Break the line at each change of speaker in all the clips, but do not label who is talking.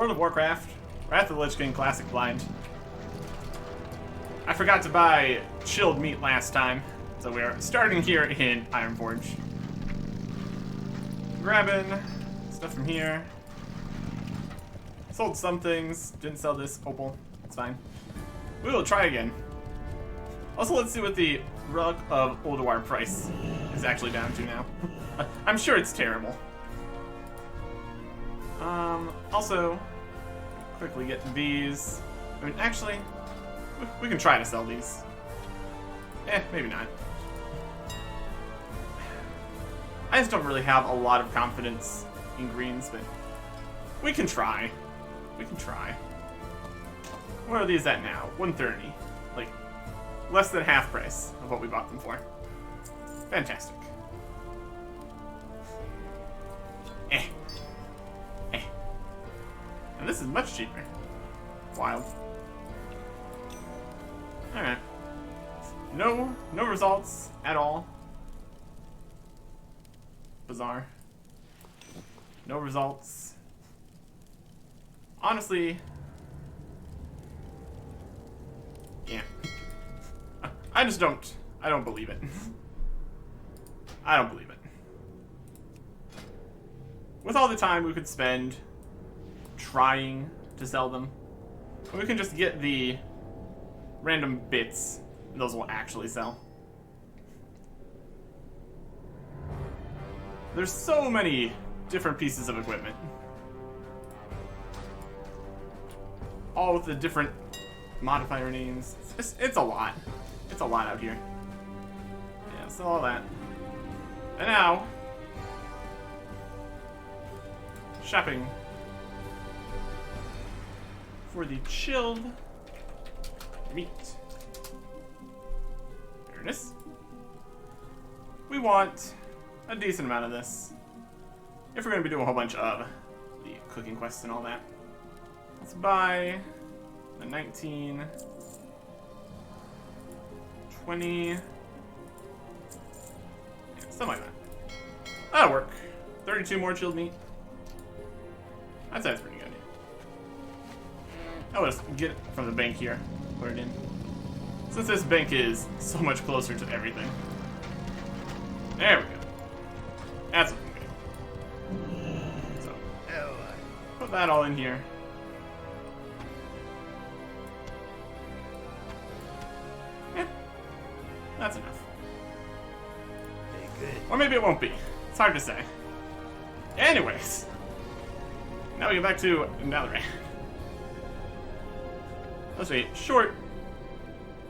World of Warcraft, Wrath of the Lich King Classic Blind. I forgot to buy chilled meat last time, so we are starting here in Ironforge. Grabbing stuff from here. Sold some things, didn't sell this opal. It's fine. We will try again. Also, let's see what the Relic of Ulduar price is actually down to now. I'm sure it's terrible. Also, quickly get these. I mean, actually, we can try to sell these. Maybe not. I just don't really have a lot of confidence in greens, but we can try. We can try. What are these at now? 130. Like, less than half price of what we bought them for. Fantastic. And this is much cheaper. Wild. Alright. No results at all. Bizarre. No results. Honestly, yeah. I don't believe it. I don't believe it. With all the time we could spend trying to sell them, we can just get the random bits, and those will actually sell. There's so many different pieces of equipment. All with the different modifier names. It's a lot. It's a lot out here. Yeah, so all that. And now, shopping for the chilled meat. There it is. We want a decent amount of this if we're going to be doing a whole bunch of the cooking quests and all that. Let's buy the 19, 20, yeah, something like that. That'll work. 32 more chilled meat. I'd say that's pretty good. I'll just get it from the bank here, put it in. Since this bank is so much closer to everything. There we go. That's looking good. So, put that all in here. Yeah, that's enough.
Good.
Or maybe it won't be. It's hard to say. Anyways, now we get back to Dalaran. Let's see, short,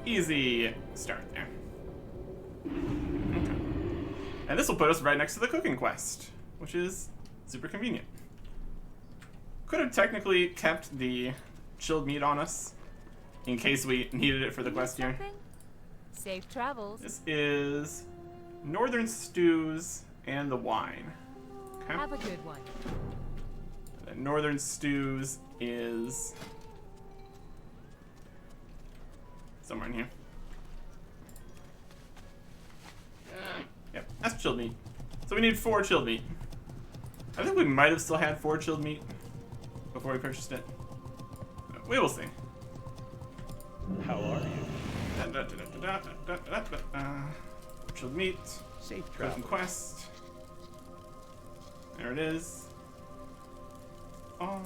easy start there. Okay. And this will put us right next to the cooking quest, which is super convenient. Could have technically kept the chilled meat on us in case we needed it for the quest here.
Safe travels.
This is Northern Stews and the Wine. Okay.
Have a good one.
And Northern Stews is somewhere in here. Yep, that's chilled meat. So we need 4 chilled meat. I think we might have still had 4 chilled meat before we purchased it. We will see.
How are you?
Chilled meat.
Safe
Cooking
travel.
quest. There it is. Oh.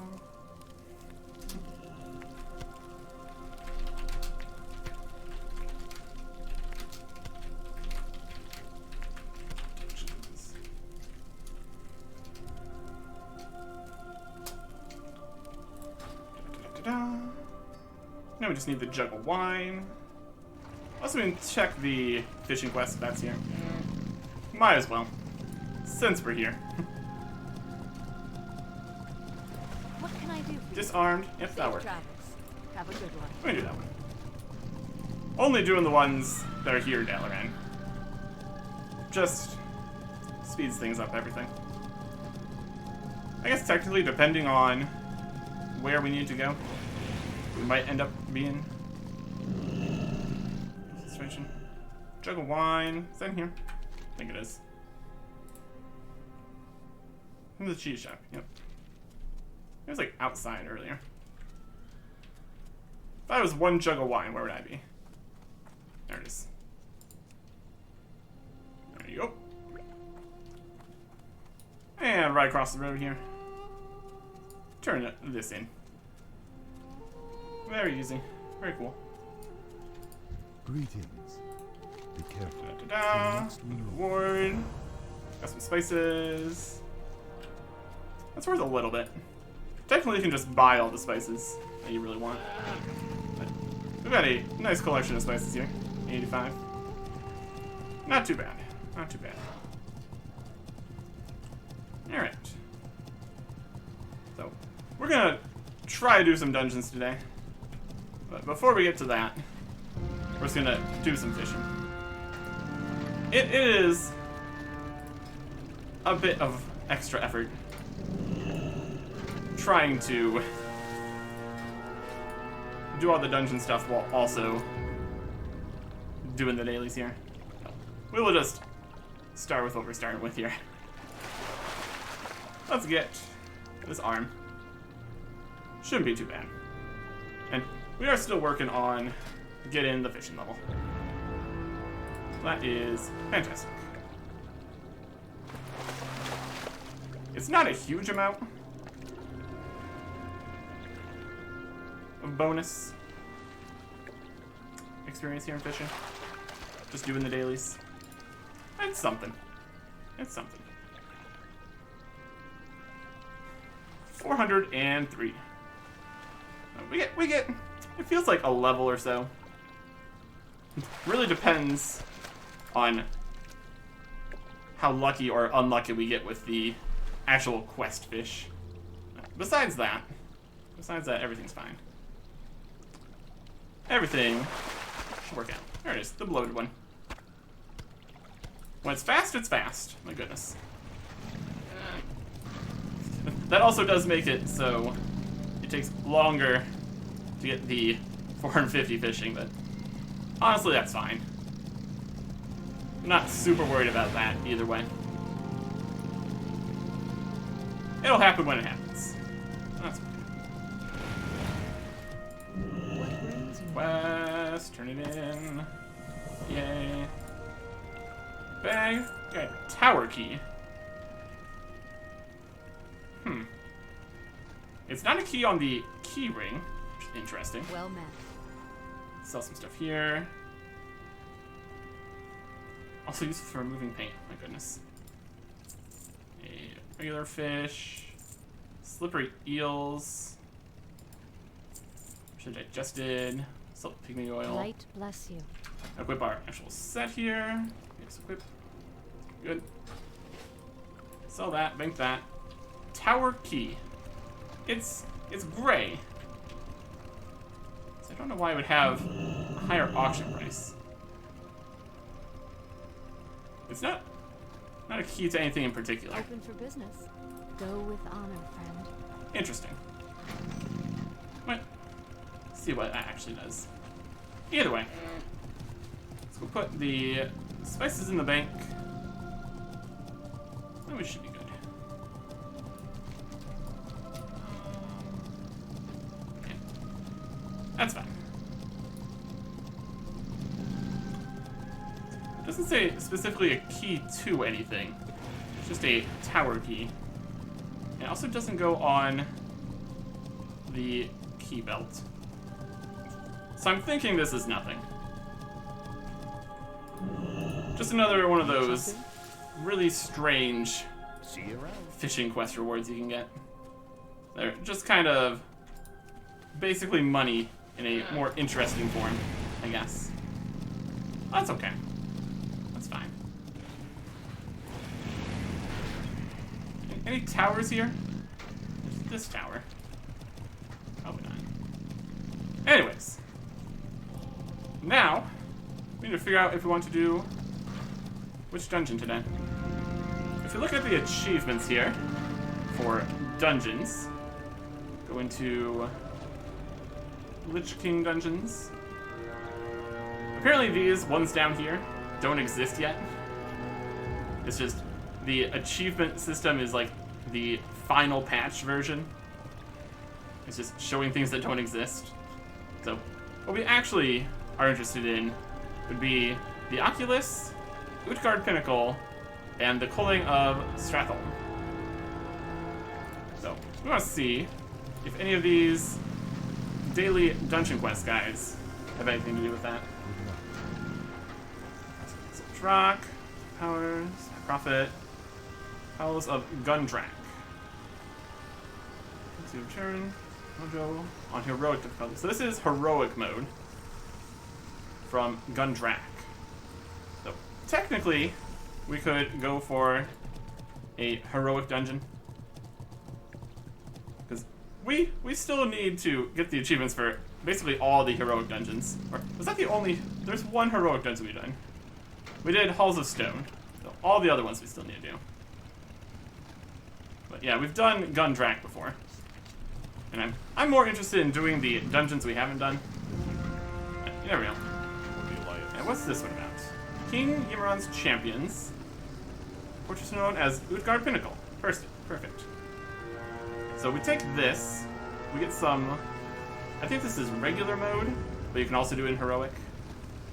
Now we just need the jug of wine. Also, we can check the fishing quest if that's here. Might as well, since we're here.
What can I do?
Disarmed. Yep, that works.
Travels. Have a good one.
We can do that one. Only doing the ones that are here, Dalaran. Just speeds things up, everything. I guess technically, depending on where we need to go, we might end up being situation. Jug of wine. Is that in here? I think it is. In the cheese shop. Yep. was like outside earlier. If I was one jug of wine, where would I be? There it is. There you go. And right across the road here. Turn this in. Very easy. Very cool.
Greetings. Be careful.
Da-da-da. Reward. Got some spices. That's worth a little bit. Technically, you can just buy all the spices that you really want. But we've got a nice collection of spices here. 85. Not too bad. Not too bad. Alright. So, we're gonna try to do some dungeons today. But before we get to that, we're just gonna do some fishing. It is a bit of extra effort trying to do all the dungeon stuff while also doing the dailies here. We will just start with what we're starting with here. Let's get this arm. Shouldn't be too bad. And we are still working on getting the fishing level. That is fantastic. It's not a huge amount of bonus experience here in fishing. Just doing the dailies. It's something. It's something. 403. We get, it feels like a level or so. Really depends on how lucky or unlucky we get with the actual quest fish. Besides that, everything's fine. Everything should work out. There it is, the bloated one. When it's fast, it's fast. My goodness. That also does make it so it takes longer to get the 450 fishing, but honestly, that's fine. I'm not super worried about that either way. It'll happen when it happens. That's fine. Quest, turn it in. Yay. Bang. Got a tower key. It's not a key on the key ring, which is interesting.
Well met.
Sell some stuff here. Also useful for removing paint, my goodness. A regular fish. Slippery eels. Should have digested. Salt pygmy oil.
Light bless you.
Equip our actual set here. Yes, equip. Good. Sell that, bank that. Tower key. It's gray. So I don't know why it would have a higher auction price. It's not a key to anything in particular.
Open for business. Go with honor, friend.
Interesting. Let's see what that actually does. Either way. Let's go put the spices in the bank. And we should be good. Okay. That's fine. It doesn't say specifically a key to anything. It's just a tower key. It also doesn't go on the key belt. So I'm thinking this is nothing. Just another one of those really strange
See you around.
fishing quest rewards you can get. They're just kind of basically money in a more interesting form, I guess. That's okay. That's fine. Any towers here? There's this tower. Probably not. Anyways. Now, we need to figure out if we want to do which dungeon today. If you look at the achievements here for dungeons, go into Lich King dungeons. Apparently these ones down here don't exist yet. It's just the achievement system is like the final patch version. It's just showing things that don't exist. So, what we actually are interested in would be the Oculus, Utgard Pinnacle, and the culling of Stratholm. So, we want to see if any of these daily dungeon quest guys have anything to do with that. So, Drak, Powers, Prophet, Howls of Gundrak. Let's see, return, Mojo, on heroic difficulty. So this is heroic mode from Gundrak. So technically, we could go for a heroic dungeon. Because we still need to get the achievements for basically all the heroic dungeons. Or was that the only... There's one heroic dungeon we've done. We did Halls of Stone. So all the other ones we still need to do. But yeah, we've done Gundrak before. And I'm more interested in doing the dungeons we haven't done. There we go. And what's this one about? King Ymeron's Champions. Fortress known as Utgard Pinnacle. Perfect. So we take this. We get some... I think this is regular mode, but you can also do it in heroic.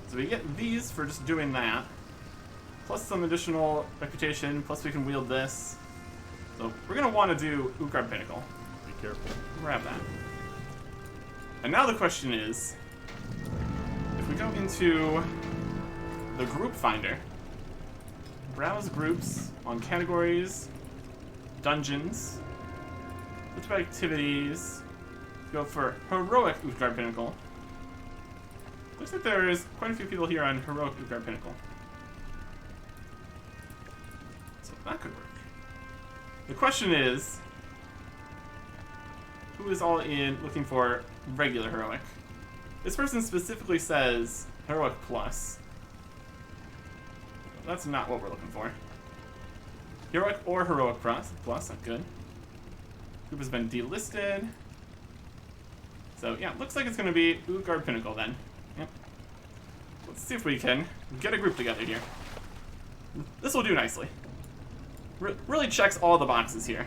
So we get these for just doing that. Plus some additional reputation, plus we can wield this. So we're going to want to do Utgard Pinnacle.
Be careful.
Grab that. And now the question is, if we go into the group finder, browse groups on categories, dungeons, look at activities, go for heroic Utgard Pinnacle. Looks like there's quite a few people here on heroic Utgard Pinnacle. So that could work. The question is, who is all in looking for regular heroic? This person specifically says heroic plus. That's not what we're looking for. Heroic or heroic plus, that's good. Group has been delisted. So yeah, looks like it's going to be Utgard Pinnacle then. Yep. Let's see if we can get a group together here. This will do nicely. Really checks all the boxes here.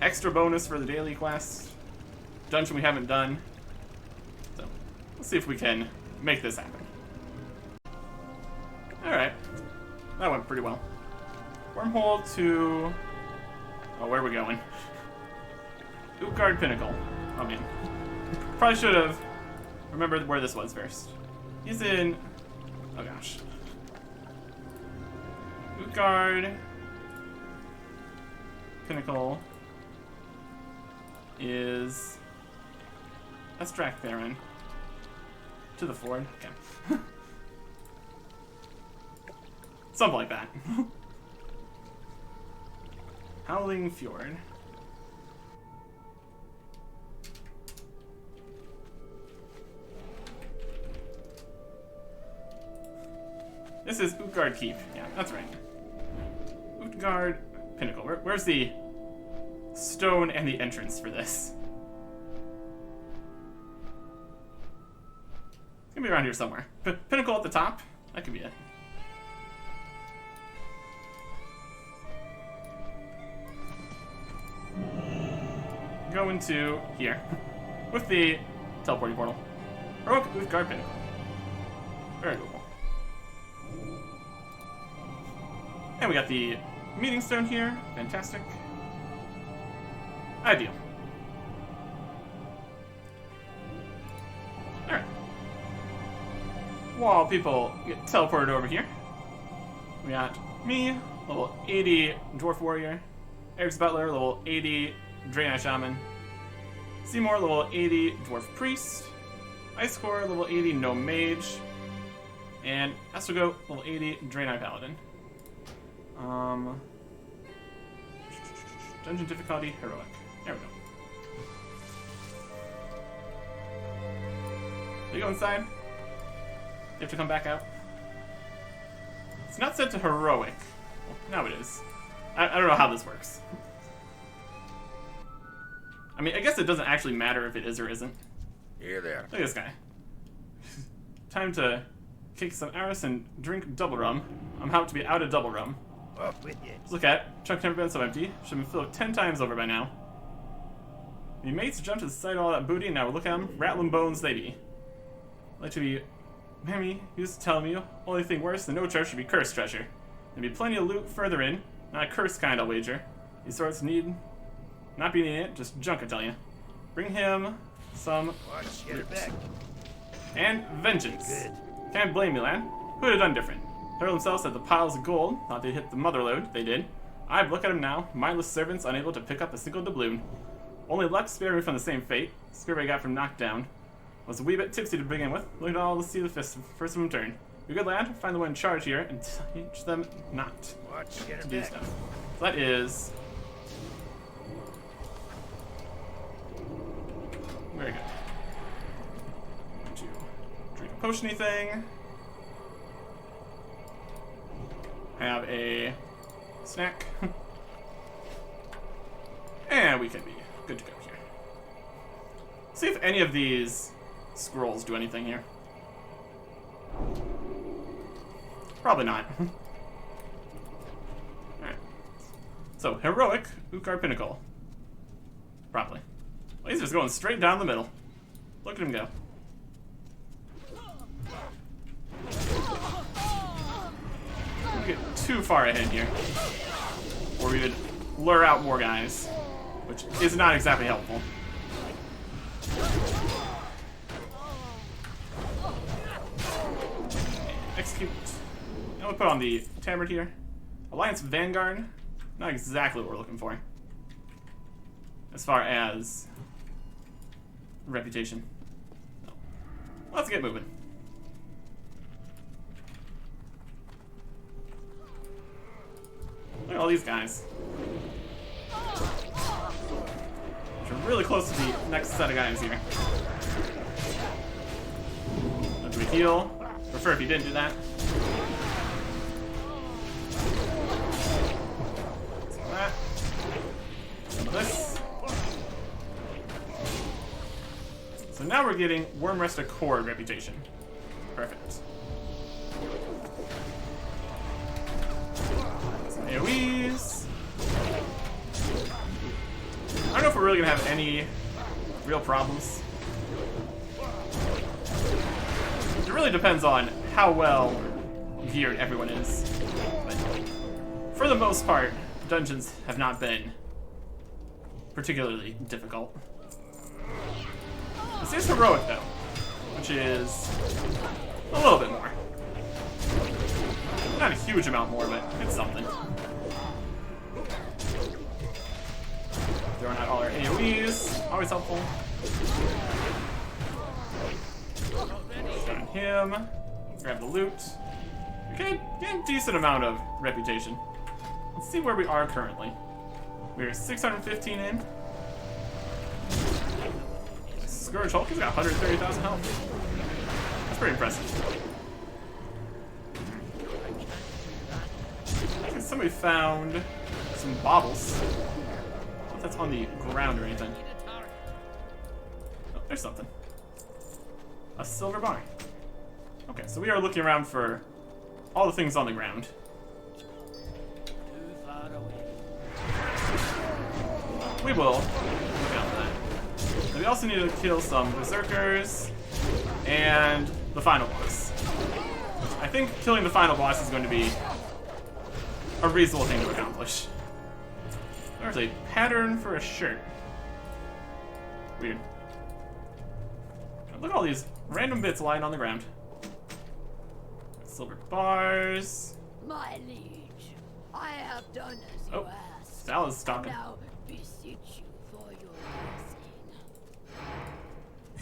Extra bonus for the daily quest. Dungeon we haven't done. So, let's see if we can make this happen. Alright. That went pretty well. Wormhole to... Oh, where are we going? Utgard Pinnacle. Oh, man. Probably should have remembered where this was first. He's in... Oh, gosh. Utgard Pinnacle is... That's Drak Theron. To the Ford. Okay. Something like that. Howling Fjord. This is Utgard Keep. Yeah, that's right. Utgard Pinnacle. Where's the stone and the entrance for this? It's gonna be around here somewhere. Pinnacle at the top? That could be it. Go into here with the teleporting portal. Heroic Utgard Pinnacle. Very cool. And we got the meeting stone here. Fantastic. Ideal. Alright. While people get teleported over here, we got me, level 80 Dwarf Warrior, Eric's Butler, level 80 Draenei Shaman, Seymour, level 80 Dwarf Priest, Icecore, level 80 Gnome Mage, and Astrogoat, level 80 Draenei Paladin. Dungeon difficulty, heroic. There we go. Do you go inside? You have to come back out? It's not set to heroic. Well, now it is. I don't know how this works. I mean, I guess it doesn't actually matter if it is or isn't.
Here there.
Look at this guy. Time to kick some arrows and drink double rum. I'm about to be out of double rum.
Up with you.
Look at, trunk never been so empty. Should have been filled 10 times over by now. Me mates jumped to the sight of all that booty, and now look at them, rattling bones they be. Like to be, Mammy used to tell me, only thing worse than no treasure should be cursed treasure. There'd be plenty of loot further in, not a cursed kind, I'll wager. These sorts need, not be needing it, just junk, I tell you. Bring him some loot. And vengeance.
Good.
Can't blame me, lad. Who'd have done different? They themselves at the piles of gold, thought they'd hit the motherlode, they did. I'd look at them now, mindless servants unable to pick up a single doubloon. Only luck spared me from the same fate. Spirit I got from knocked down. Was a wee bit tipsy to begin with. Looked at all to see the first of them turn. You're a good lad. Find the one in charge here and teach them not to do stuff. So that is very good. Going to drink a potiony thing. Have a snack. And we can be good to go here. See if any of these scrolls do anything here. Probably not. Alright. So, heroic, Ukar Pinnacle. Probably. Well, he's just going straight down the middle. Look at him go. Don't get too far ahead here, or we would lure out more guys, which is not exactly helpful. Execute. Now we'll put on the Tamard here. Alliance Vanguard. Not exactly what we're looking for, as far as reputation. No. Let's get moving. Look at all these guys. Which are really close to the next set of guys here. Let's we heal. Prefer if you didn't do that. Some of that. Some of this. So now we're getting Worm-Rest Accord reputation. Perfect. Some AoEs. I don't know if we're really gonna have any real problems. It really depends on how well geared everyone is. But for the most part, dungeons have not been particularly difficult. This is heroic though, which is a little bit more. Not a huge amount more, but it's something. Throwing out all our AoEs, always helpful. Stun him, grab the loot. Okay, get a decent amount of reputation. Let's see where we are currently. We're 615 in. Scourge Hulk has got 130,000 health. That's pretty impressive. I think somebody found some baubles. I don't know if that's on the ground or anything. Oh, there's something. A silver bar. Okay, so we are looking around for all the things on the ground. We will look out for that. So we also need to kill some berserkers and the final boss. I think killing the final boss is going to be a reasonable thing to accomplish. There's a pattern for a shirt. Weird. Look at all these random bits lying on the ground. Silver bars.
My liege, I have done as you asked.
Sal is stalking.
Now beseech you for your blessing.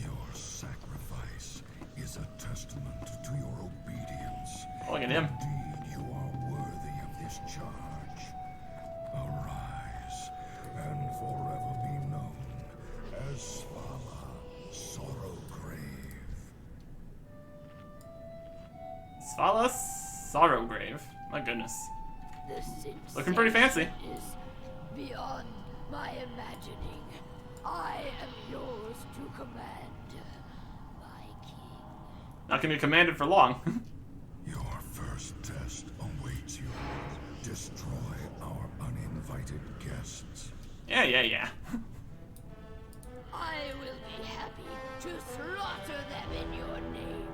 Your sacrifice is a testament to your obedience.
Look at him.
Indeed, you are worthy of this charge. Arise and forever be known as Svala Sorrowgrave.
Svala Sorrowgrave. My goodness.
The
Looking pretty fancy.
is beyond my imagining. I am yours to command, my king.
Not gonna be commanded for long.
Your first test awaits you. Destroy our uninvited guests.
Yeah.
I will be happy to slaughter them in your name.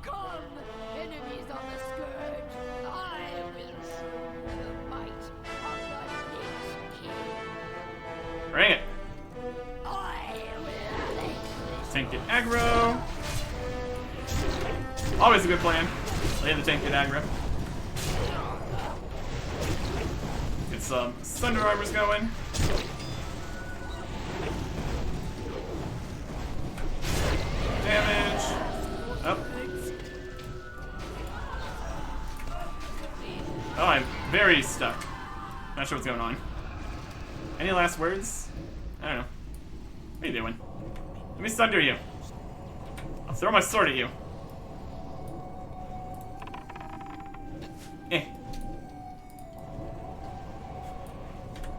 Come, enemies of the Scourge, I will show you the might of the Lich King.
Bring it.
I will make this
Tank get aggro. Always a good plan. Lay the tank get aggro. Get some Thunder Armors going. Damage. Oh. Oh, I'm very stuck. Not sure what's going on. Any last words? I don't know. What are you doing? Let me sunder you. I'll throw my sword at you. Eh.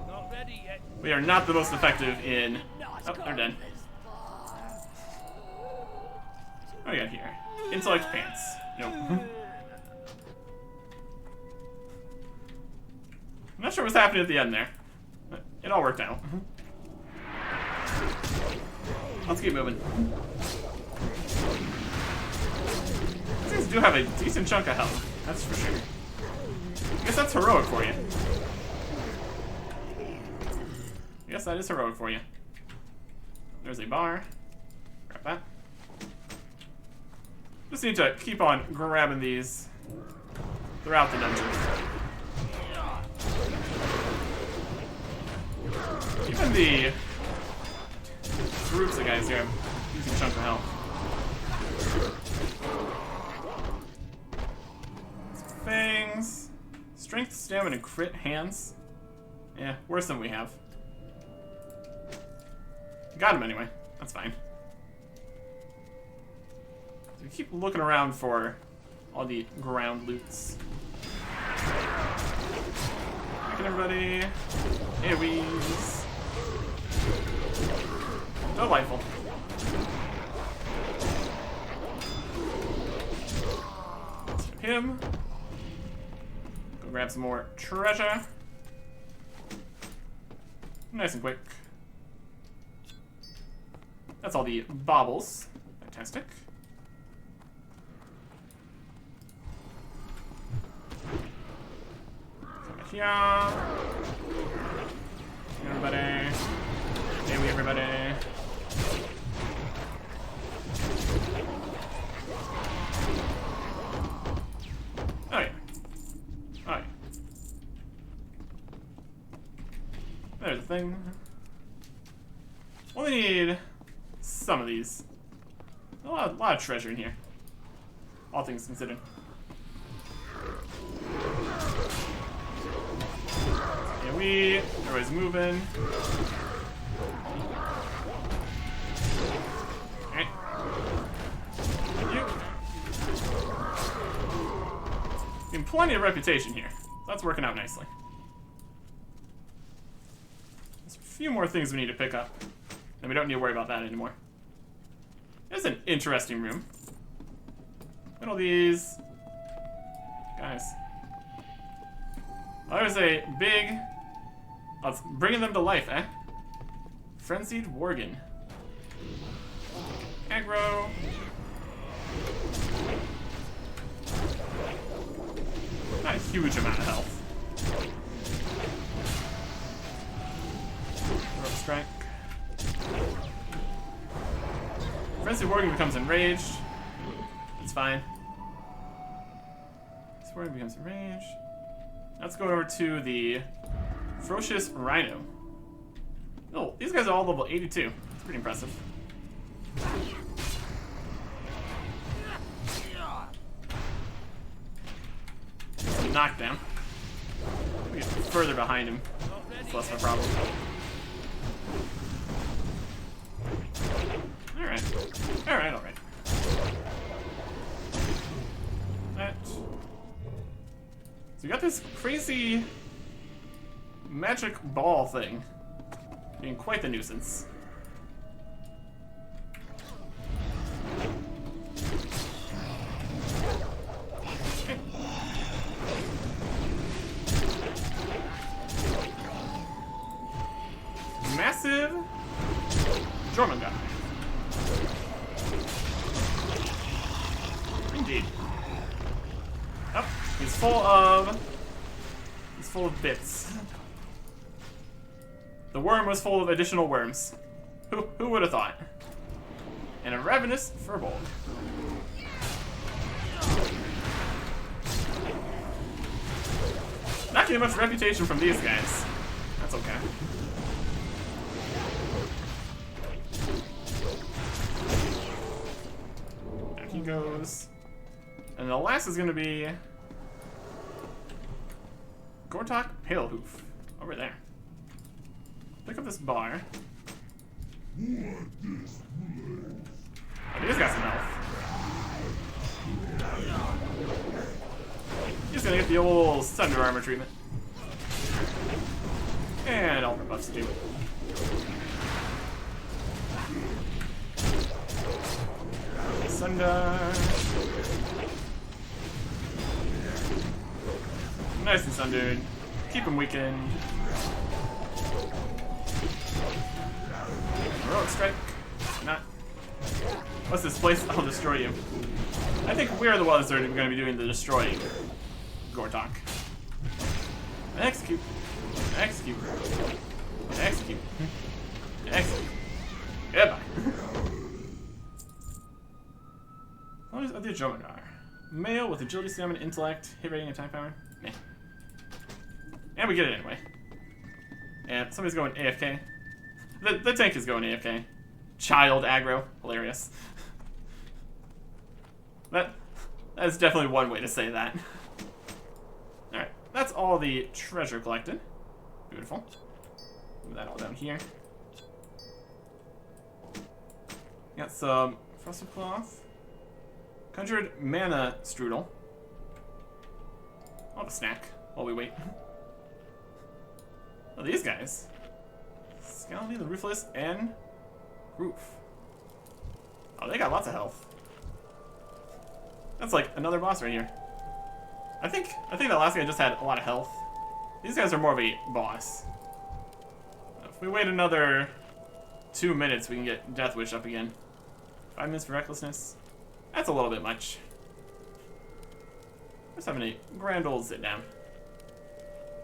Not ready yet.
We are not the most effective in... Oh, they're dead. What do we got here? Intellect pants. Nope. I'm not sure what's happening at the end there. But it all worked out. Let's keep moving. These things do have a decent chunk of health. That's for sure. I guess that's heroic for you. I guess that is heroic for you. There's a bar. Grab that. Just need to keep on grabbing these throughout the dungeon. Even the groups of guys here have a decent chunk of health. Fangs. Strength, stamina, and crit hands. Yeah, worse than we have. Got him anyway. That's fine. So we keep looking around for all the ground loots. Back at everybody. AoEs. Delightful. Let's hit him. Go grab some more treasure. Nice and quick. That's all the baubles. Fantastic. Come here. Everybody. Hey, everybody. Oh yeah. Oh yeah. There's a thing. Only need some of these. A lot of treasure in here. All things considered. Yeah, everybody's moving. Alright. You. Getting plenty of reputation here. That's working out nicely. There's a few more things we need to pick up. And we don't need to worry about that anymore. There's an interesting room. Look at all these guys. Oh, there's a big... Oh, it's bringing them to life, eh? Frenzied Worgen. Aggro. Not a huge amount of health. Rope strike. Frenzied Worgen becomes enraged. It's fine. This Worgen becomes enraged. Let's go over to the Ferocious Rhino. Oh, these guys are all level 82. It's pretty impressive. Some knockdown. We get further behind him. It's less of a problem. Alright. Alright. That. So we got this crazy magic ball thing being quite the nuisance. Okay. Massive German guy. Indeed. Oh, he's full of bits. The worm was full of additional worms. Who would have thought? And a ravenous furbolg. Not getting much reputation from these guys. That's okay. There he goes. And the last is gonna be Gortok Palehoof. Over there. Pick up this bar. Oh, he's got some health. He's gonna get the old Thunder Armor treatment. And all the buffs too. Thunder. Nice and sundered. Keep him weakened. Heroic strike. Not. What's this place? I'll destroy you. I think we're the ones that are going to be doing the destroying. Gortok. Execute. Execute. Execute. Execute. Goodbye. What is the Jomagar? Male with agility, stamina, intellect, hit rating, attack power. Meh. And we get it anyway. And somebody's going AFK. The tank is going AFK. Child aggro. Hilarious. That's definitely one way to say that. Alright, that's all the treasure collected. Beautiful. Move that all down here. Got some frosted cloth. Conjured mana strudel. I'll have a snack while we wait. Oh, these guys. Scaldy, the Ruthless, and Roof. Oh, they got lots of health. That's like another boss right here. I think that last guy just had a lot of health. These guys are more of a boss. If we wait another 2 minutes, we can get Death Wish up again. 5 minutes for Recklessness. That's a little bit much. Let's have a grand old sit down.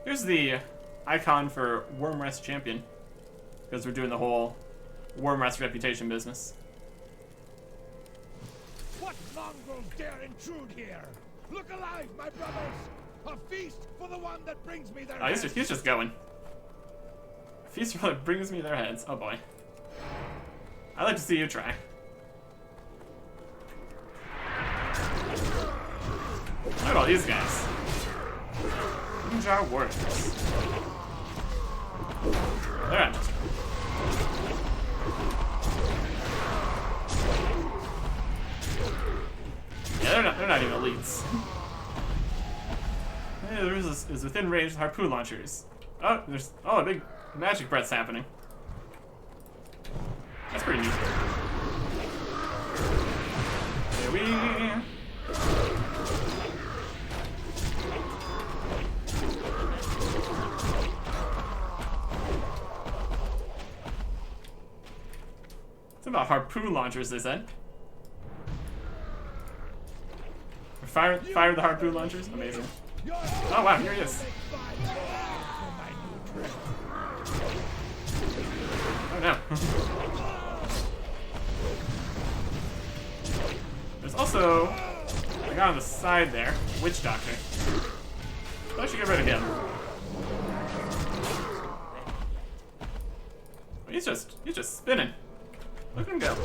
Here's the icon for Wormrest Champion. Because we're doing the whole Wormrest reputation business.
What mongrels dare intrude here? Look alive, my brothers! A feast for the one that brings me their heads.
He's just going. A feast for the one that brings me their heads. Oh boy. I'd like to see you try. Look at all these guys. Ninja warriors. They're at us. Yeah, they're not even elites. Hey, there is within range of harpoon launchers. Oh, there's a big magic breath's happening. That's pretty neat. Here we. It's about harpoon launchers, they said. Fire the harpoon launchers? Amazing. Oh wow, here he is. Oh no. There's also a guy on the side there, Witch Doctor. I should get rid of him. He's just spinning. Look at him go.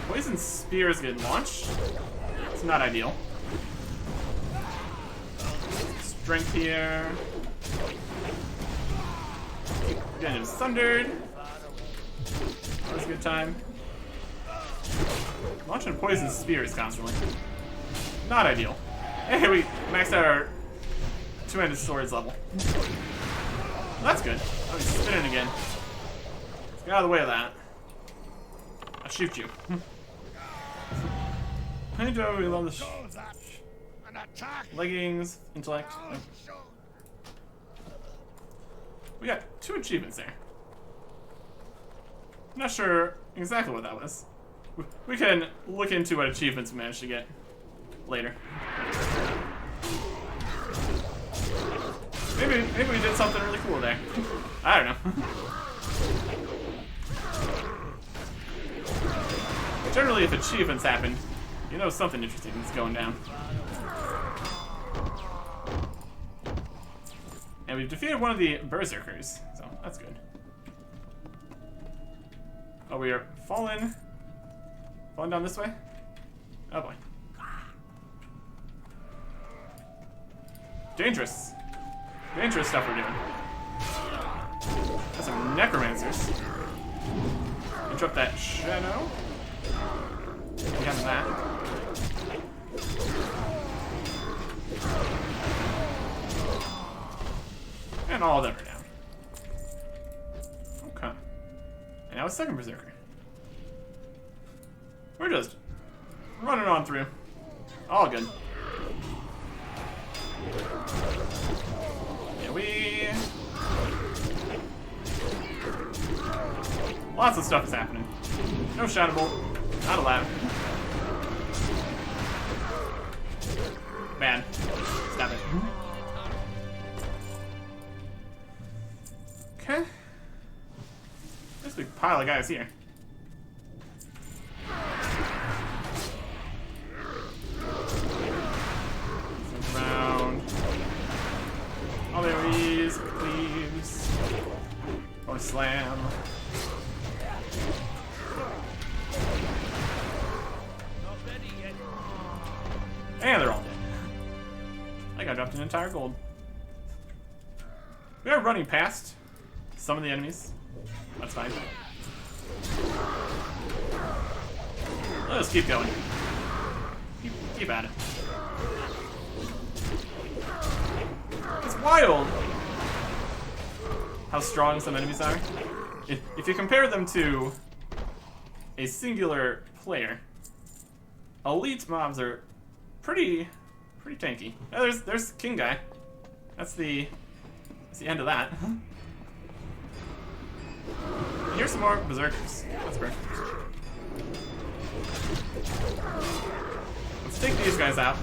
Poison spears get launched. It's not ideal. Strength here. Getting him sundered. That was a good time. Launching poison spears constantly. Not ideal. Hey, we maxed out our two-handed swords level. Well, that's good. Oh, he's spinning again. Let's get out of the way of that. I'll shoot you. Hey Joe, we love the leggings, intellect. We got 2 achievements there. I'm not sure exactly what that was. We can look into what achievements we managed to get later. Maybe we did something really cool there. I don't know. Generally, if achievements happen, you know something interesting is going down. And we've defeated one of the berserkers, so that's good. Oh, we are falling down this way? Oh boy. Dangerous. Dangerous stuff we're doing. That's some necromancers. Interrupt that shadow. We have that. And all of them are down. Okay. And now a second berserker. We're just running on through. All good. Yeah, lots of stuff is happening. No shadow bolt. Not allowed. Man. Stop it. Okay. There's a big pile of guys here. Around. All there is, please. Or slam. And they're all dead. I think I dropped an entire gold. We are running past some of the enemies. That's fine. Let's keep going. Keep at it. It's wild how strong some enemies are. If you compare them to a singular player, elite mobs are pretty tanky. Oh, there's King Guy. That's the end of that. Here's some more berserkers. That's perfect. Let's take these guys out.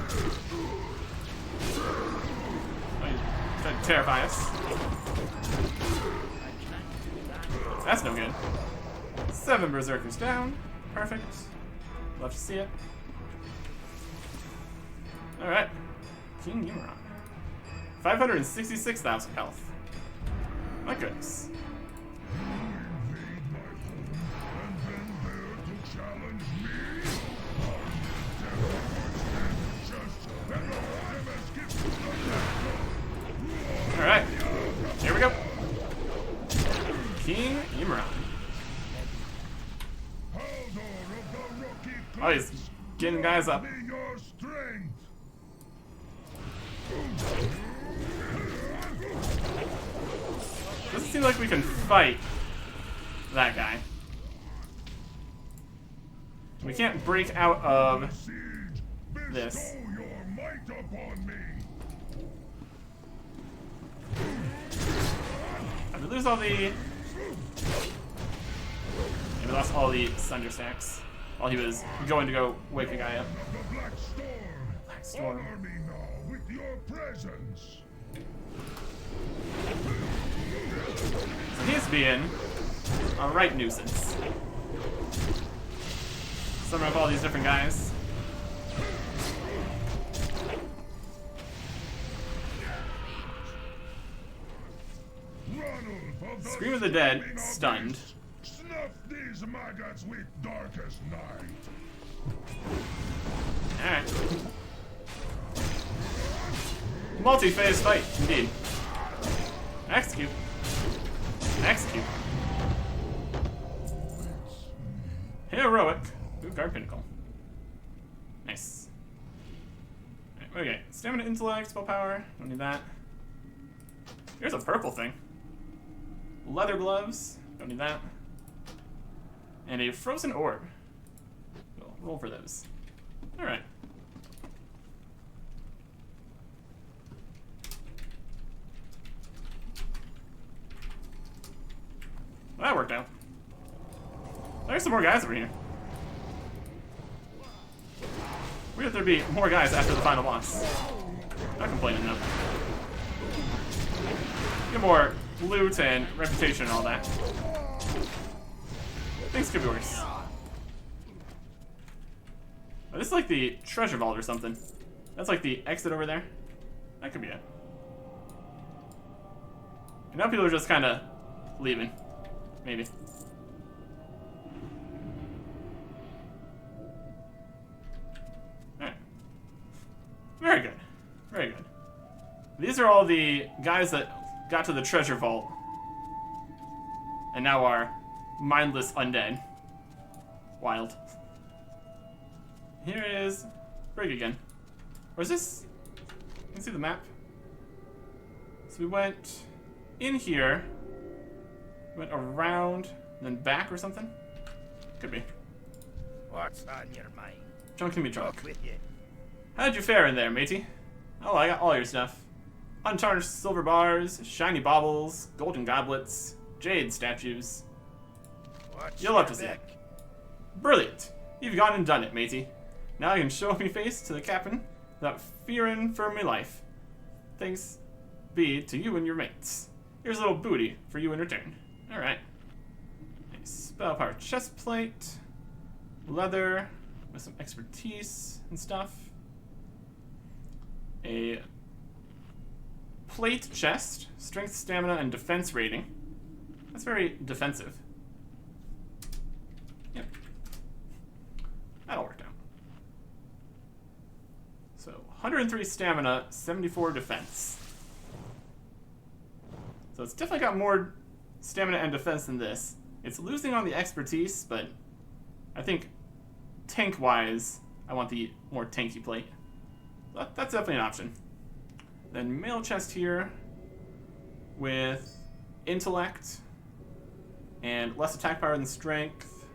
Trying to terrify us. That's no good. 7 berserkers down. Perfect. Love to see it. Alright. King Numeron. 566,000 health. My goodness. Alright. Here we go. King Numeron. Oh, he's getting guys up. Doesn't seem like we can fight that guy. We can't break out of this. Did we lose all the... Yeah, we lost all the Thunder Stacks while he was going to go wake a guy up. Black Storm.
Honor me now with your presence.
So he's being a right nuisance. Summon up all these different guys. Scream of the Dead, stunned.
Snuff these maggots with darkest night.
Alright. Multi-phase fight, indeed. Execute. Execute. Heroic. Ooh, guard Pinnacle. Nice. Alright, okay. Stamina, intellect, spell power. Don't need that. Here's a purple thing. Leather gloves. Don't need that. And a frozen orb. We'll roll for those. Alright. that worked out. There's some more guys over here. Weird there'd be more guys after the final boss. Not complaining though. Get more loot and reputation and all that. Things could be worse. Oh, this is like the treasure vault or something. That's like the exit over there. That could be it. And now people are just kind of leaving. Maybe. Alright. Very good. Very good. These are all the guys that got to the treasure vault and now are mindless undead. Wild. Here is Brig again. Or is this? You can see the map. So we went in here, went around, then back or something? Could be.
What's on your mind?
Drunk can be drunk.
Talk with you.
How'd you fare in there, matey? Oh, I got all your stuff. Untarnished silver bars, shiny baubles, golden goblets, jade statues.
What's
You'll have to
your
see it.
back?
Brilliant. You've gone and done it, matey. Now I can show me face to the captain without fearing for me life. Thanks be to you and your mates. Here's a little booty for you in return. Alright. A spell power chest plate. Leather with some expertise and stuff. A plate chest. Strength, stamina, and defense rating. That's very defensive. Yep. That'll work out. So, 103 stamina, 74 defense. So it's definitely got more stamina and defense than this. It's losing on the expertise, but I think tank-wise, I want the more tanky plate. That's definitely an option. Then mail chest here with intellect and less attack power than strength.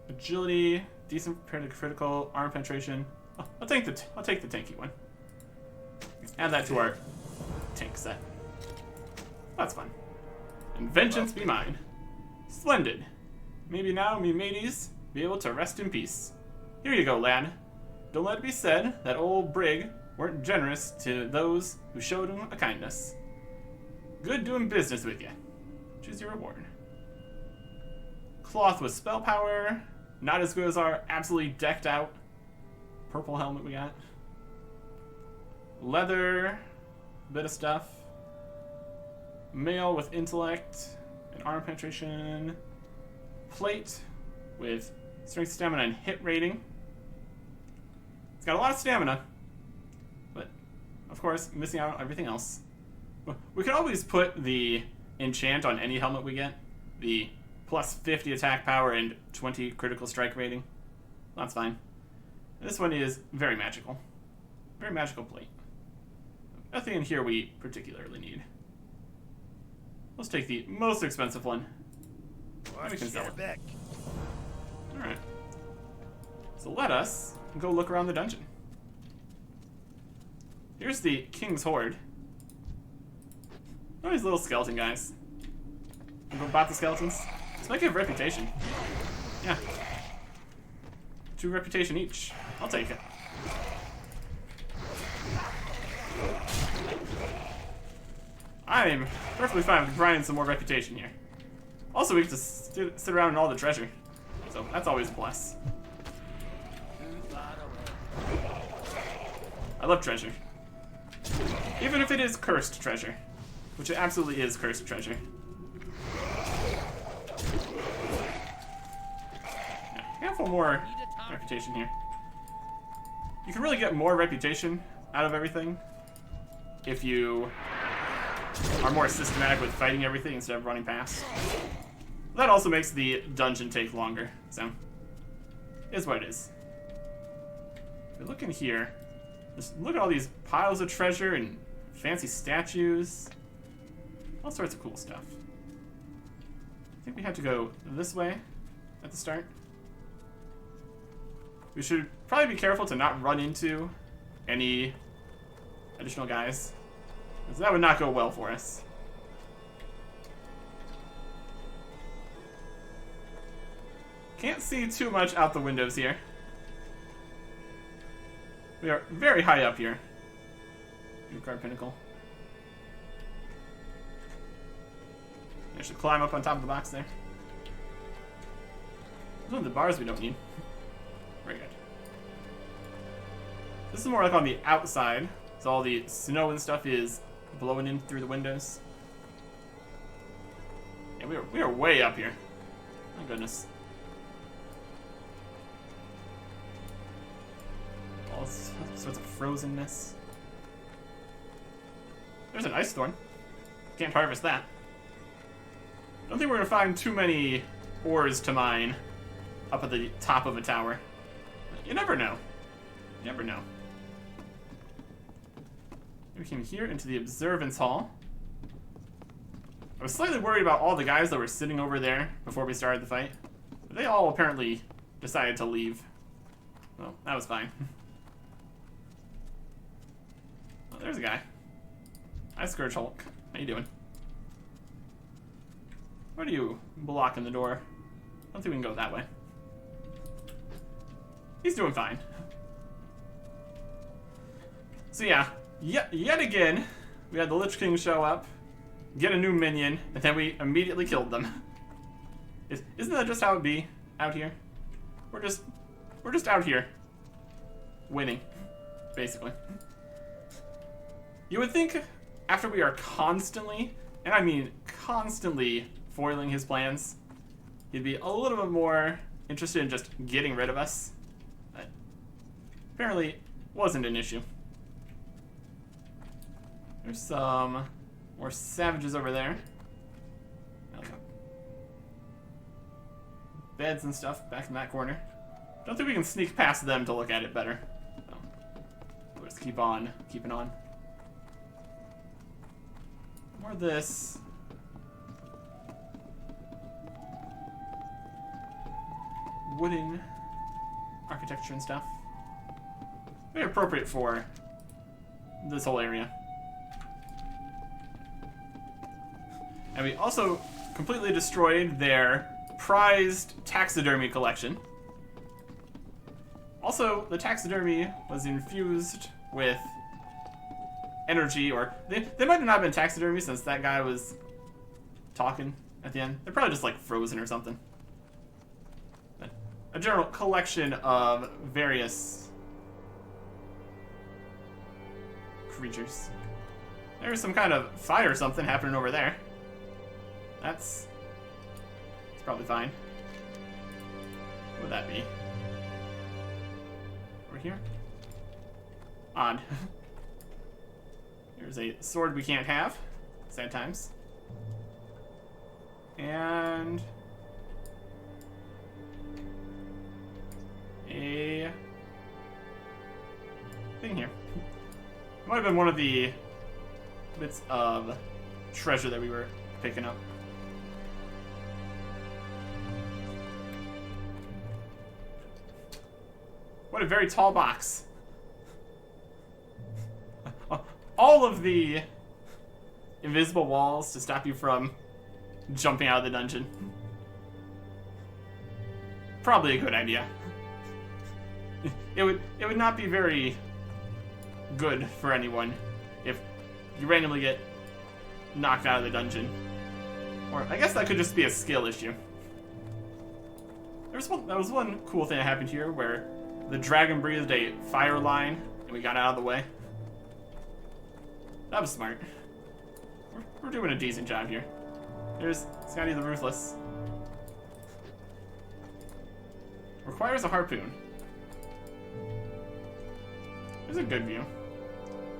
Agility, decent compared to critical, armor penetration. Oh, I'll take the tanky one. Add that to our tank set. That's fun. And vengeance be mine. Splendid. Maybe now me mateys be able to rest in peace. Here you go, lad. Don't let it be said that old Brig weren't generous to those who showed him a kindness. Good doing business with you. Choose your reward. Cloth with spell power. Not as good as our absolutely decked out purple helmet we got. Leather. Bit of stuff. Mail with intellect and armor penetration. Plate with strength, stamina, and hit rating. It's got a lot of stamina, but of course, missing out on everything else. We can always put the enchant on any helmet we get. The plus 50 attack power and 20 critical strike rating. That's fine. This one is very magical. Very magical plate. Nothing in here we particularly need. Let's take the most expensive one. We can sell it.
Back.
Alright. So let us go look around the dungeon. Here's the King's Horde. Oh, these little skeleton guys. You go bot the skeletons? This might give reputation. Yeah. 2 reputation each. I'll take it. I'm perfectly fine with grinding some more reputation here. Also, we get to sit around in all the treasure. So that's always a plus. I love treasure. Even if it is cursed treasure. Which it absolutely is cursed treasure. Yeah, a handful more reputation here. You can really get more reputation out of everything if you are more systematic with fighting everything instead of running past. That also makes the dungeon take longer, so is what it is. If you look in here, just look at all these piles of treasure and fancy statues. All sorts of cool stuff. I think we had to go this way at the start. We should probably be careful to not run into any additional guys, because that would not go well for us. Can't see too much out the windows here. We are very high up here. New card Pinnacle. I should climb up on top of the box there. Those are the bars we don't need. Very good. This is more like on the outside, so all the snow and stuff is blowing in through the windows. Yeah, we are way up here. My goodness. All sorts of frozenness. There's an ice thorn. Can't harvest that. Don't think we're gonna find too many ores to mine up at the top of a tower. You never know. You never know. We came here into the observance hall. I was slightly worried about all the guys that were sitting over there before we started the fight. But they all apparently decided to leave. Well, that was fine. Oh, there's a guy. Hi, Scourge Hulk. How you doing? Where do you blocking the door? I don't think we can go that way. He's doing fine. So yeah, yet again, we had the Lich King show up, get a new minion, and then we immediately killed them. Isn't that just how it be out here? We're just out here, winning, basically. You would think after we are constantly, and I mean constantly, foiling his plans, he'd be a little bit more interested in just getting rid of us. But apparently wasn't an issue. There's some more savages over there. Okay. Beds and stuff back in that corner. Don't think we can sneak past them to look at it better. So we'll just keep on keeping on. More of this. Wooden architecture and stuff. Very appropriate for this whole area. And we also completely destroyed their prized taxidermy collection. Also, the taxidermy was infused with energy, or they might have not been taxidermy since that guy was talking at the end. They're probably just like frozen or something. But a general collection of various creatures. There's some kind of fire or something happening over there. It's probably fine. What would that be? Over here? Odd. Here's a sword we can't have. Sad times. And a thing here. It might have been one of the bits of treasure that we were picking up. What a very tall box. All of the invisible walls to stop you from jumping out of the dungeon. Probably a good idea. It would not be very good for anyone if you randomly get knocked out of the dungeon. Or I guess that could just be a skill issue. There was one cool thing that happened here where the dragon breathed a fire line and we got out of the way. That was smart. We're doing a decent job here. There's Scotty the Ruthless. Requires a harpoon. There's a good view.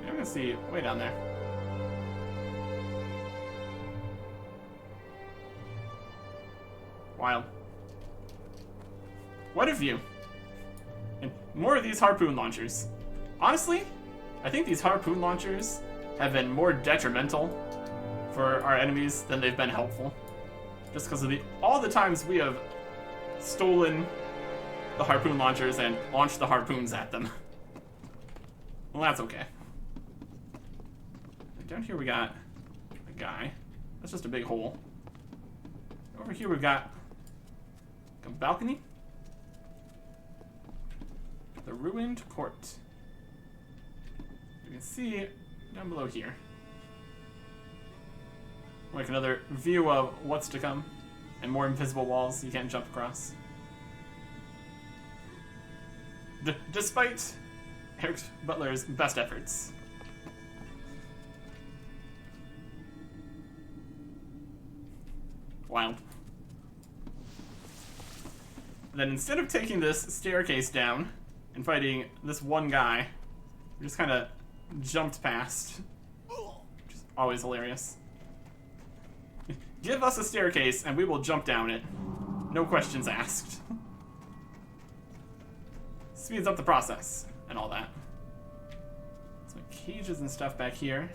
I'm gonna see way down there. Wild. What a view. And more of these harpoon launchers. Honestly, I think these harpoon launchers have been more detrimental for our enemies than they've been helpful. Just because of all the times we have stolen the harpoon launchers and launched the harpoons at them. Well, that's okay. Down here we got a guy. That's just a big hole. Over here we've got a balcony. the ruined court. You can see down below here. Like another view of what's to come. And more invisible walls you can't jump across. Despite Eric Butler's best efforts. Wild. Then instead of taking this staircase down and fighting this one guy, we just kind of jumped past. Which is always hilarious. Give us a staircase and we will jump down it. No questions asked. Speeds up the process and all that. Some cages and stuff back here.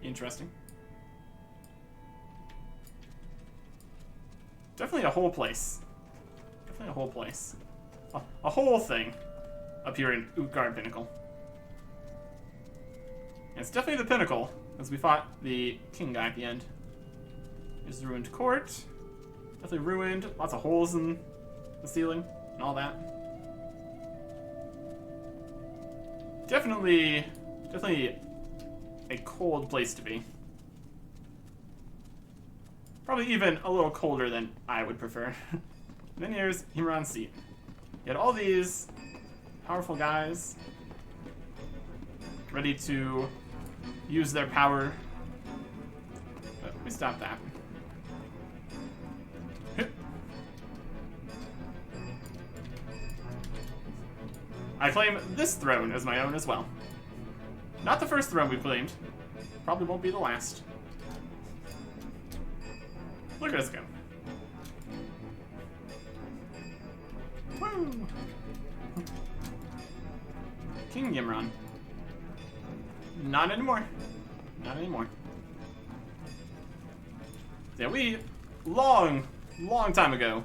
Interesting. Definitely a whole place. Definitely a whole place. A whole thing up here in Utgard Pinnacle. And it's definitely the Pinnacle, as we fought the king guy at the end. There's the ruined court. Definitely ruined. Lots of holes in the ceiling and all that. Definitely a cold place to be. Probably even a little colder than I would prefer. Then here's Imran's seat. You had all these powerful guys ready to use their power. But we stopped that. I claim this throne as my own as well. Not the first throne we've claimed. Probably won't be the last. Look at us go. Woo! King Imran. Not anymore. Not anymore. Yeah, we long time ago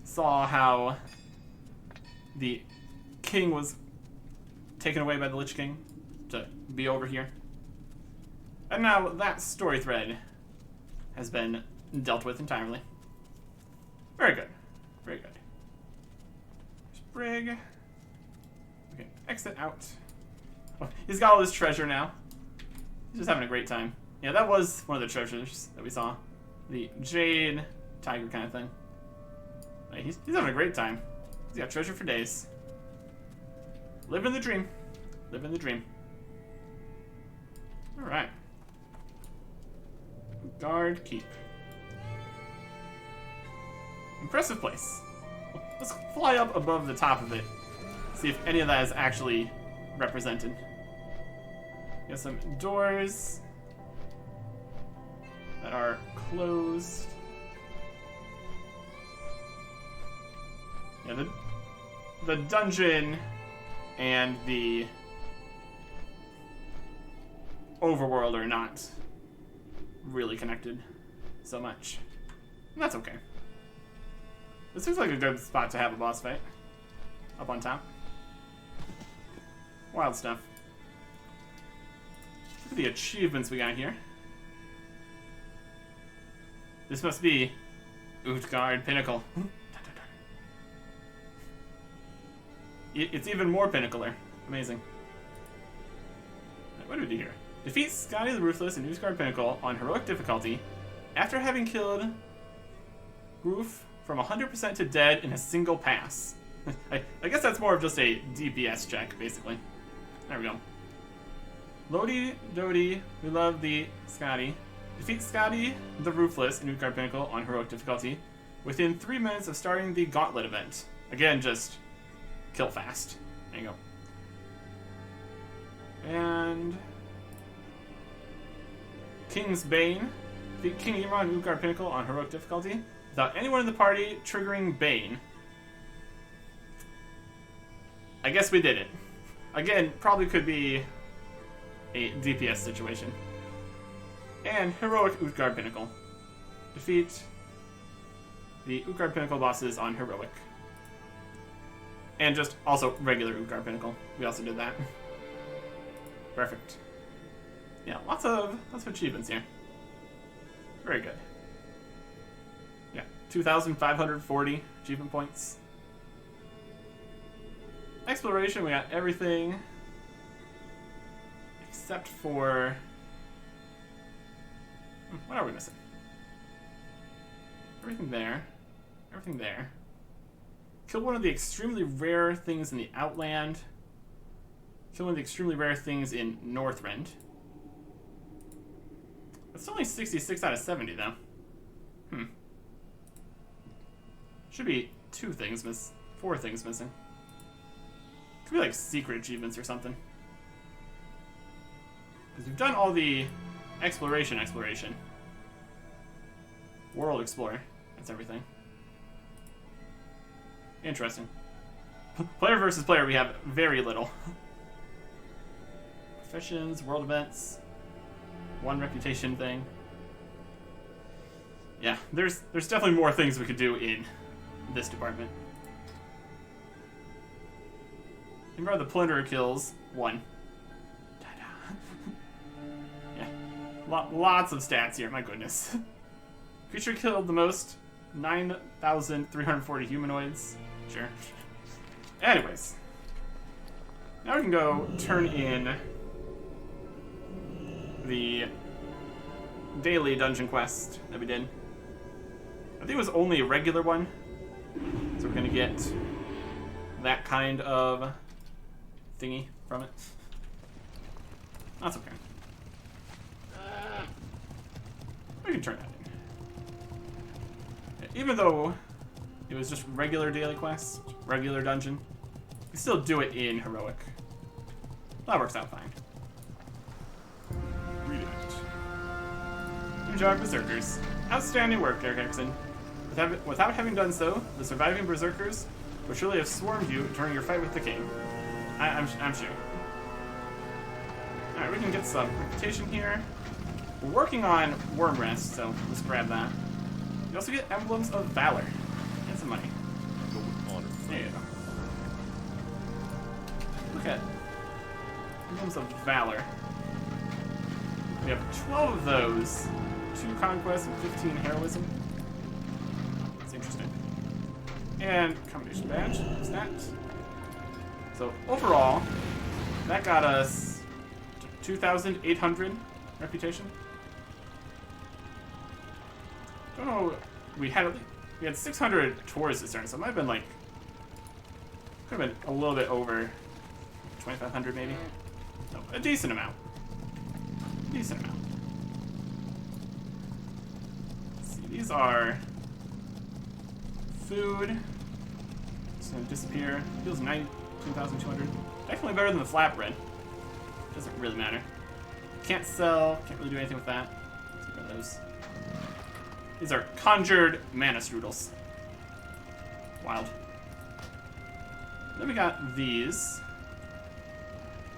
saw how the king was taken away by the Lich King to be over here. And now that story thread has been dealt with entirely. Very good. Very good. There's Brig. We can exit out. Oh, he's got all his treasure now. He's just having a great time. Yeah, that was one of the treasures that we saw. The jade tiger kind of thing. Hey, he's having a great time. He's got treasure for days. Living the dream. Living the dream. Alright. Guard Keep. Impressive place. Let's fly up above the top of it. See if any of that is actually represented. You have some doors that are closed. Yeah, the dungeon and the overworld are not really connected so much. And that's okay. This looks like a good spot to have a boss fight. Up on top. Wild stuff. Look at the achievements we got here. This must be Utgard Pinnacle. It's even more pinnacler. Amazing. What do we do here? Defeat Scotty the Ruthless in Utgard Pinnacle on heroic difficulty after having killed Groof from 100% to dead in a single pass. I guess that's more of just a DPS check, basically. There we go. Lodi Dodi, we love the Scotty. Defeat Scotty the Ruthless in Utgard Pinnacle on heroic difficulty within 3 minutes of starting the Gauntlet event. Again, just kill fast. There you go. And King's Bane. Defeat King Imran in Utgard Pinnacle on heroic difficulty without anyone in the party triggering Bane. I guess we did it. Again, probably could be a DPS situation. And heroic Utgard Pinnacle. Defeat the Utgard Pinnacle bosses on heroic. And just also regular Utgard Pinnacle. We also did that. Perfect. Yeah, lots of achievements here. Very good. Yeah, 2,540 achievement points. Exploration, we got everything except for... What are we missing? Everything there. Everything there. Kill one of the extremely rare things in the Outland. Kill one of the extremely rare things in Northrend. It's only 66 out of 70, though. Should be 4 things missing. Could be like secret achievements or something. Because we've done all the exploration. World Explorer. That's everything. Interesting. Player versus player, we have very little. Professions, world events, 1 reputation thing. Yeah, there's definitely more things we could do in this department. Remember the plunderer kills 1. Yeah, lots of stats here. My goodness. Creature killed the most, 9,340 humanoids. Sure. Anyways, now we can go turn in the daily dungeon quest that we did. I think it was only a regular one, so we're gonna get that kind of thingy from it. That's okay. We can turn that in. Even though it was just regular daily quest, regular dungeon, you still do it in heroic. That works out fine. Read it. Good job, Berserkers. Outstanding work, Derek Erickson. Without having done so, the surviving Berserkers would surely have swarmed you during your fight with the king. I'm sure. Alright, we can get some reputation here. We're working on Worm Rest, so let's grab that. You also get Emblems of Valor. Get some money. There you go. Look at Emblems of Valor. We have 12 of those. 2 Conquest and 15 Heroism. That's interesting. And Combination Badge. What's that? So overall, that got us 2,800 reputation. Don't know. We had 600 towards this turn, so it might have been like, could have been a little bit over 2,500 maybe. No, a decent amount. Decent amount. Let's see. These are food. It's gonna disappear. Feels 19,200. Definitely better than the flatbread. Doesn't really matter. Can't sell. Can't really do anything with that. Let's get rid of those. These are conjured mana strudels. Wild. Then we got these.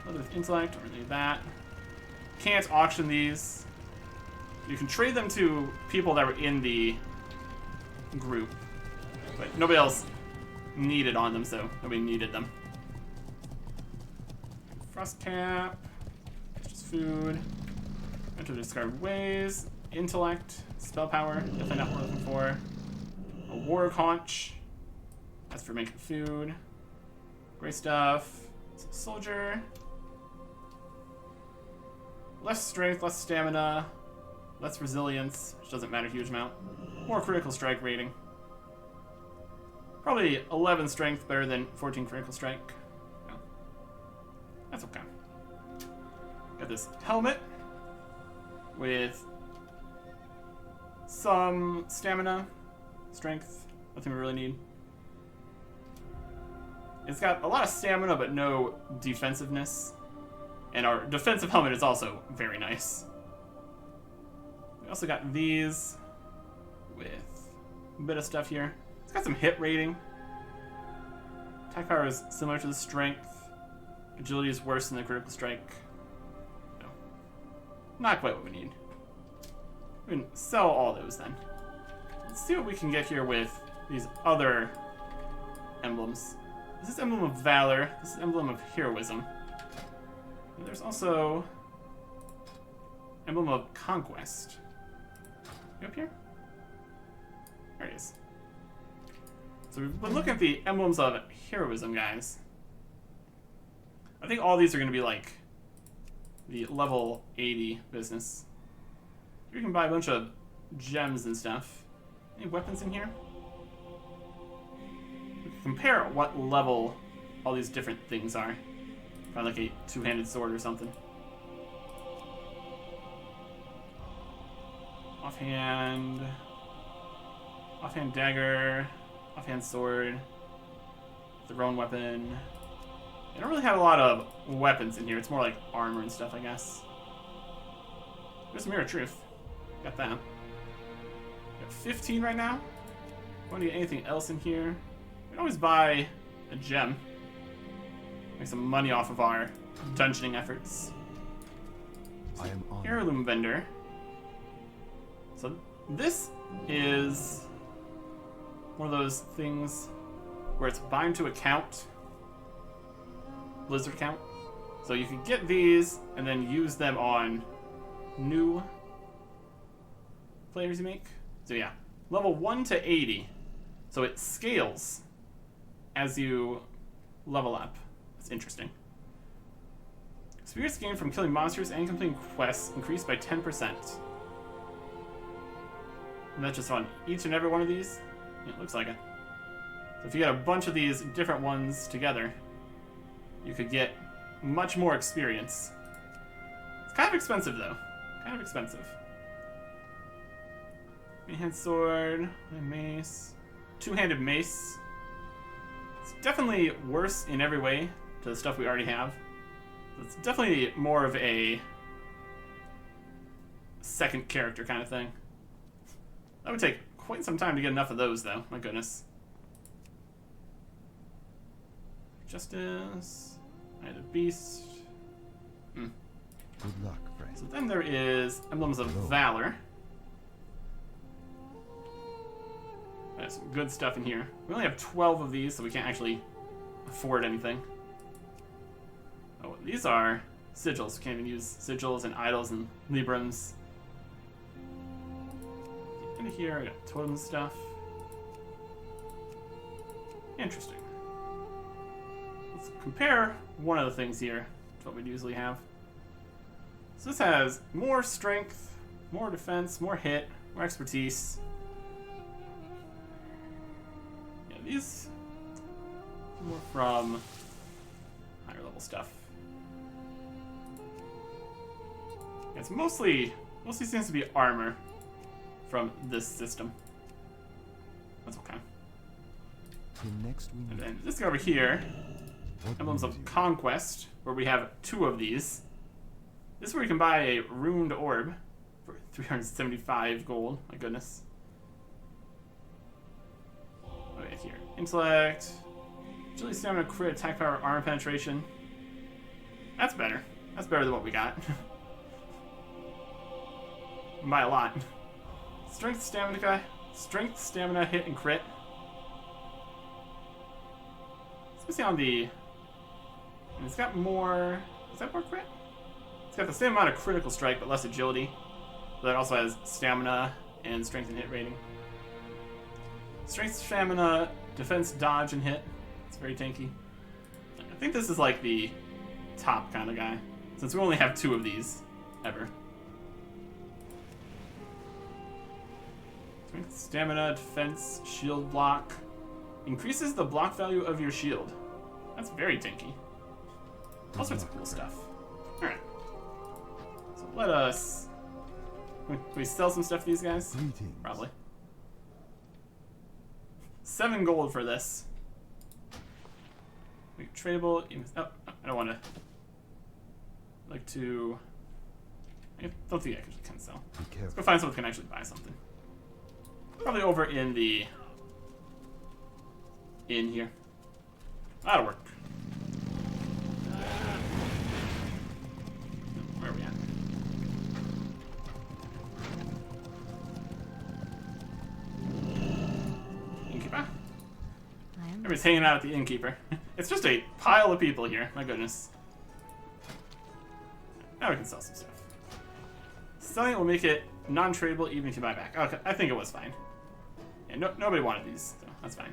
Another with intellect. Don't really need that. Can't auction these. You can trade them to people that were in the group, but nobody else needed on them, so nobody needed them. Frost cap. Just food. Enter discard ways. Intellect. Spell power. Definitely not what we're looking for. A war conch. That's for making food. Great stuff. Soldier. Less strength, less stamina, less resilience, which doesn't matter a huge amount. More critical strike rating. Probably 11 strength better than 14 critical strike. No. That's okay. Got this helmet with some stamina, strength, nothing we really need. It's got a lot of stamina but no defensiveness. And our defensive helmet is also very nice. We also got these with a bit of stuff here. It's got some hit rating. Attack power is similar to the strength. Agility is worse than the critical strike. No. Not quite what we need. We can sell all those then. Let's see what we can get here with these other emblems. This is Emblem of Valor. This is Emblem of Heroism. And there's also Emblem of Conquest. You up here? There it is. So we've been looking at the emblems of heroism, guys. I think all these are going to be like the level 80 business. You can buy a bunch of gems and stuff. Any weapons in here? We can compare what level all these different things are. Find like a two-handed sword or something. Offhand dagger, offhand sword, thrown weapon. I don't really have a lot of weapons in here. It's more like armor and stuff, I guess. There's Mirror of Truth. Got that. Got 15 right now. Don't need anything else in here. We can always buy a gem. Make some money off of our dungeoning efforts.
I am on.
Heirloom vendor. So this is one of those things where it's bind to account. Blizzard account. So you can get these and then use them on new players you make. So yeah, level 1 to 80. So it scales as you level up. That's interesting. Spirits gained from killing monsters and completing quests increased by 10%. And that's just on each and every one of these? Yeah, it looks like it. So if you get a bunch of these different ones together, you could get much more experience. It's kind of expensive, though. Kind of expensive. Hand sword, mace, two-handed mace. It's definitely worse in every way to the stuff we already have. It's definitely more of a second character kind of thing. That would take quite some time to get enough of those, though. My goodness. Justice. I had a beast.
Good luck, friend.
So then there is Emblems of Valor. There's some good stuff in here. We only have 12 of these, so we can't actually afford anything. Oh, these are sigils. We can't even use sigils and idols and librams. Get into here, I got totem stuff. Interesting. Let's compare one of the things here to what we'd usually have. So this has more strength, more defense, more hit, more expertise. Yeah, these are more from higher level stuff. Yeah, it's mostly seems to be armor from this system. That's okay. And then this guy over here, Emblems of Conquest, where we have 2 of these. This is where you can buy a ruined orb for 375 gold. My goodness. Okay, here. Intellect, agility, stamina, crit, attack power, armor penetration. That's better. That's better than what we got. By a lot. Strength, stamina, hit, and crit. Especially on the... And it's got more... Is that more crit? It's got the same amount of critical strike, but less agility. But it also has stamina and strength and hit rating. Strength, stamina, defense, dodge, and hit. It's very tanky. I think this is like the top kind of guy, since we only have 2 of these ever. Strength, stamina, defense, shield block. Increases the block value of your shield. That's very tanky. All sorts of cool stuff. Alright. So let us... Can we sell some stuff to these guys?
Greetings.
Probably. 7 gold for this. Tradable. Oh, I don't want to... like to... I don't think I can sell. Let's go find someone who can actually buy something. Probably over in the... in here. That'll work. Where are we at? Innkeeper? Everybody's hanging out at the innkeeper. It's just a pile of people here. My goodness. Now we can sell some stuff. Selling it will make it non-tradable even if you buy back. Okay, I think it was fine. Yeah, nobody wanted these, so that's fine.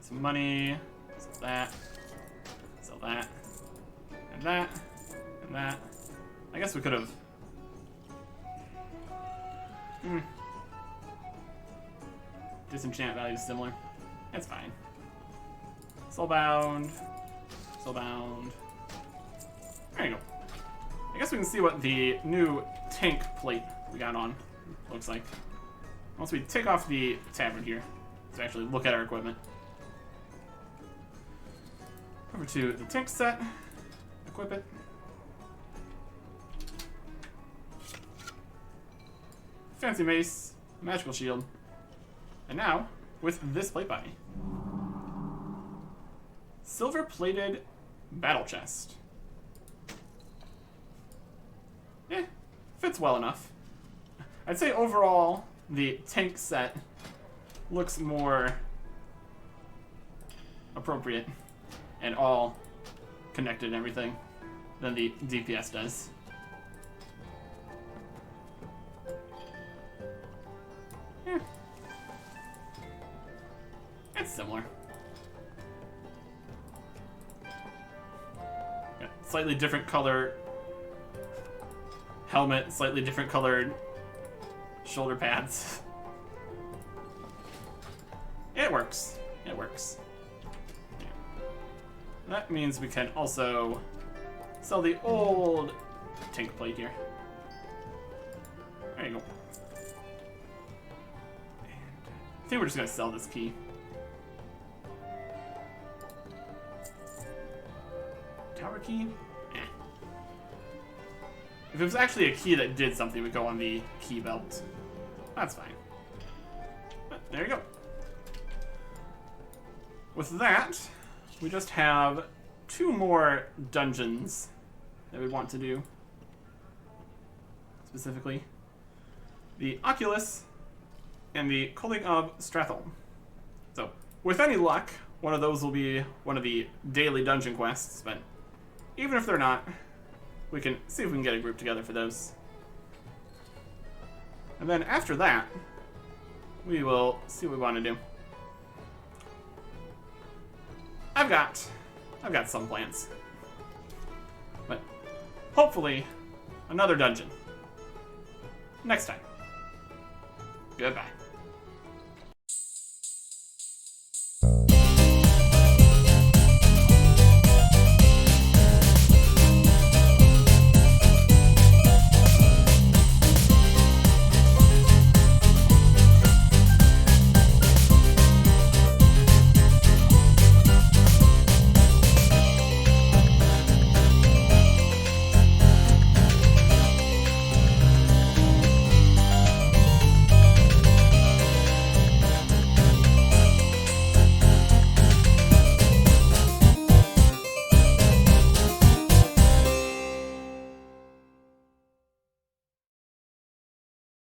some money. Sell that. Sell that. And that. And that. I guess we could have... Disenchant value is similar. That's fine. Soulbound. Soulbound. There you go. I guess we can see what the new tank plate we got on looks like. Once we take off the tavern here to actually look at our equipment. Over to the tank set. Equip it. Fancy mace. Magical shield. And now, with this plate body. Silver-plated battle chest. Yeah, fits well enough. I'd say overall, the tank set looks more appropriate and all connected and everything than the DPS does. Yeah. It's similar. Got slightly different color helmet, slightly different colored shoulder pads. It works. It works. Yeah. That means we can also sell the old tank plate here. There you go. And I think we're just gonna sell this key. Tower key? Eh. If it was actually a key that did something, we'd go on the key belt. That's fine. But there you go. With that, we just have 2 more dungeons that we want to do. Specifically, the Oculus and the Culling of Strathel. So, with any luck, one of those will be one of the daily dungeon quests, but even if they're not, we can see if we can get a group together for those. And then after that, we will see what we want to do. I've got some plans. But hopefully, another dungeon. Next time. Goodbye.